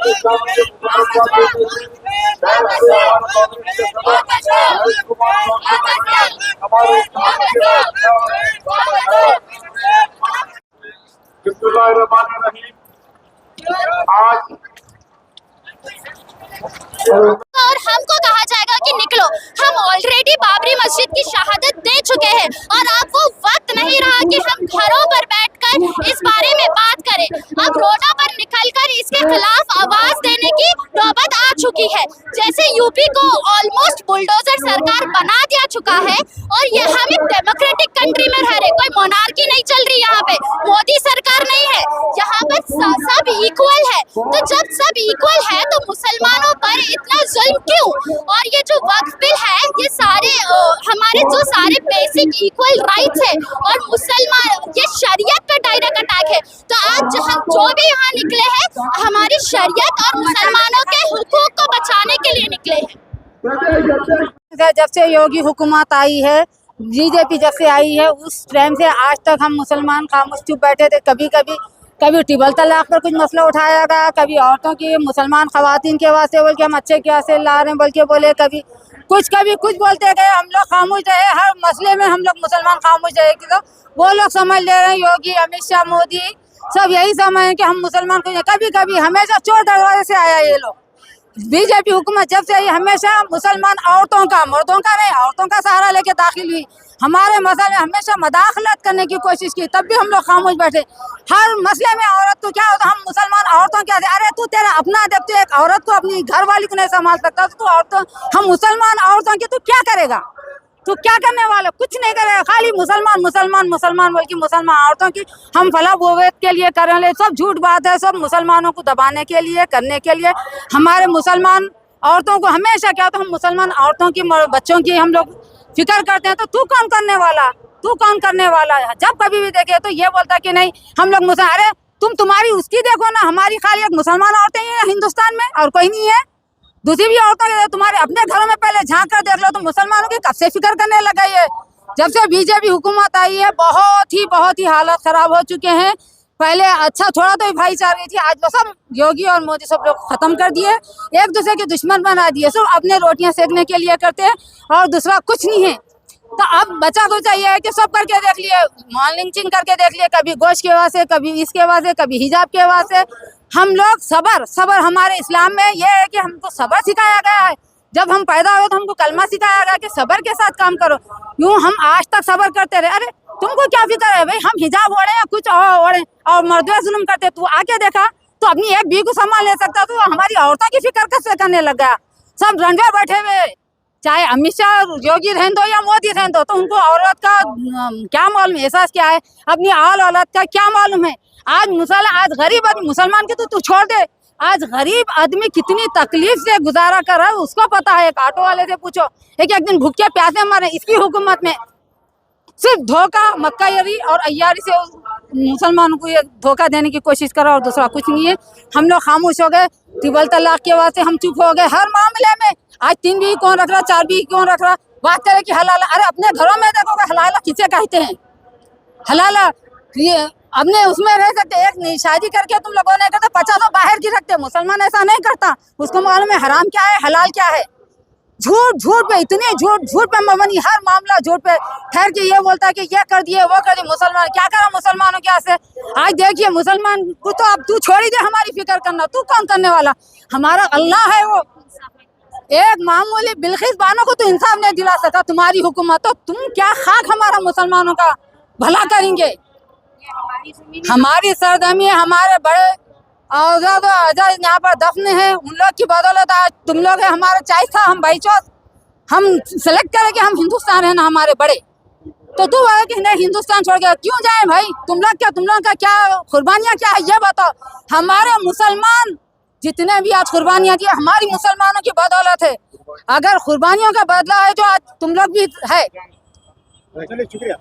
आज और हमको कहा जाएगा कि निकलो। हम ऑलरेडी बाबरी मस्जिद की शहादत दे चुके हैं और अब वो वक्त नहीं रहा कि हम घरों पर बैठकर इस बारे में बात करें। अब रोडों पर निकलकर इसके खिलाफ आवाज देने की नौबत आ चुकी है। जैसे यूपी को ऑलमोस्ट बुलडोजर सरकार बना दिया चुका है और ये हम एक डेमोक्रेटिक कंट्री में रह रहे, कोई मोनार्की नहीं चल रही यहाँ पे, मोदी सरकार नहीं है, यहाँ पर सब इक्वल है। तो जब सब इक्वल है तो मुसलमानों पर इतना जुल्म क्यों? और ये जो वक्फ बिल है, ये सारे हमारे जो सारे बेसिक इक्वल राइट्स है और मुसलमान, ये शरीयत पे डायरेक्ट अटैक है। तो आज हम जो भी यहाँ निकले हैं हमारी शरीयत और मुसलमानों के हुकूक को बचाने के लिए निकले हैं। जब से योगी हुकूमत आई है, बीजेपी जब से आई है, उस टाइम से आज तक हम मुसलमान खामोश चुप बैठे थे। कभी ट्रिपल तलाक पर कुछ मसला उठाया गया, कभी औरतों की, मुसलमान खवातीन के वास्ते बोल के हम अच्छे के वास्ते ला रहे हैं बोल के बोले, कभी कुछ बोलते गए। हम लोग खामोश रहे, हर मसले में हम लोग मुसलमान खामोश रहे। तो वो लोग समझ ले रहे हैं, योगी, अमित शाह, मोदी सब यही समझ है कि हम मुसलमान को कभी हमेशा चोर दरवाजे से आया ये लोग। बीजेपी हुकूमत जब से आई हमेशा मुसलमान औरतों का, मर्दों का नहीं, औरतों का सहारा लेके दाखिल हुई। हमारे मसले में हमेशा मदाखलत करने की कोशिश की, तब भी हम लोग खामोश बैठे। हर मसले में औरत को क्या होता, हम मुसलमान औरतों क्या, अरे तू तेरा अपना, जब तू एक औरत को अपनी घर वाली को नहीं संभाल सकता तो औरतों, हम मुसलमान औरतों की तू क्या करेगा? तू क्या करने वाला? कुछ नहीं करेगा, खाली मुसलमान मुसलमान मुसलमान बोल के मुसलमान औरतों की हम फला बोवेत के लिए कर रहे हैं। सब झूठ बात है, सब मुसलमानों को दबाने के लिए, करने के लिए। हमारे मुसलमान औरतों को हमेशा क्या होता, हम मुसलमान औरतों की, बच्चों की हम लोग फिक्र करते हैं। तो तू कौन करने वाला, तू कौन करने वाला? जब कभी भी देखे तो ये बोलता कि नहीं हम लोग मुसलमान। अरे तुम्हारी उसकी देखो ना, हमारी खाली एक मुसलमान औरतें ही है हिंदुस्तान में और कोई नहीं है। दूसरी भी औरतों के तुम्हारे अपने घरों में पहले झांक कर देख लो, तो मुसलमानों की कब से फिक्र करने लगा ये। जब से बीजेपी हुकूमत आई है बहुत ही हालत खराब हो चुके हैं। पहले अच्छा थोड़ा तो भाईचारे थी, आज वो सब योगी और मोदी सब लोग खत्म कर दिए, एक दूसरे के दुश्मन बना दिए। सब अपने रोटियां सेकने के लिए करते हैं और दूसरा कुछ नहीं है। तो अब बच्चा को चाहिए है कि सब करके देख लिए, मॉर्निंग करके देख लिए, कभी गोश्त के वास्ते, कभी इसके वास्ते, कभी हिजाब के वास्ते। हम लोग सबर हमारे इस्लाम में ये है कि हमको सबर सिखाया गया है। जब हम पैदा हुए तो हमको कलमा सिखाया गया कि सबर के साथ काम करो। यूँ हम आज तक सबर करते रहे। अरे तुमको क्या फिक्र है भाई, हम हिजाब ओढ़े या कुछ ओढ़े और मर्दों जुल्म करते, तू आके देखा तो अपनी एक बीवी को संभाल ले सकता, तो हमारी औरतों की फिक्र कैसे करने लग गया? सब रंडे बैठे हुए, चाहे अमित शाह, योगी रहने दो या मोदी रहने दो, तो उनको औरत का क्या मालूम, एहसास क्या है, अपनी आल औलाद का क्या मालूम है। आज गरीब आदमी, मुसलमान के तो तू छोड़ दे, आज गरीब आदमी कितनी तकलीफ से गुजारा कर रहा है उसको पता है। एक ऑटो वाले से पूछो, एक दिन भूखे प्यासे मरे। इसकी हुकूमत में सिर्फ धोखा, मक्कायरी और अय्यारी से मुसलमानों को ये धोखा देने की कोशिश करा और दूसरा कुछ नहीं है। हम लोग खामोश हो गए, ट्रिपल तलाक के वास्ते हम चुप हो गए। हर मामले में आज 3 बीवी कौन रख रहा, 4 बीवी कौन रख रहा, बात करे कि हलाला। अरे अपने घरों में देखोगे हलाला किसे कहते हैं? हलाला ये अपने उसमें रह सकते, एक शादी करके तुम लोगों ने करते, 50 बाहर की रखते। मुसलमान ऐसा नहीं करता, उसको मालूम है हराम क्या है, हलाल क्या है। झूठ पे, इतने झूठ पे मबनी, हर मामला झूठ पे ठहर के ये बोलता है कि ये कर दिए वो कर दिए। मुसलमान क्या करा मुसलमानों क्या से? आज देखिए मुसलमान को तो अब तू छोड़ ही दे हमारी फिक्र करना, तू कौन करने वाला? हमारा अल्लाह है, वो एक मामूली बिल्किस बानो को तो इंसाफ नहीं दिला सका तुम्हारी हुकूमत, तो तुम क्या खाक हमारा मुसलमानों का भला करेंगे? हमारी सरजमी है, हमारे बड़े आजाद यहाँ पर दफन है, उन लोग की बदौलत आज तुम लोग है। हमारा चाइस था, हम भाईचोद हम सेलेक्ट करें कि हम हिंदुस्तान है ना हमारे बड़े, तो तू है कि नहीं हिंदुस्तान छोड़ के क्यों जाए भाई? तुम लोग का क्या कुर्बानियाँ क्या है ये बताओ। हमारे मुसलमान जितने भी आज कुर्बानियाँ दी हमारी मुसलमानों की बदौलत है। अगर कुर्बानियों का बदला है तो आज तुम लोग भी है। चलिए शुक्रिया।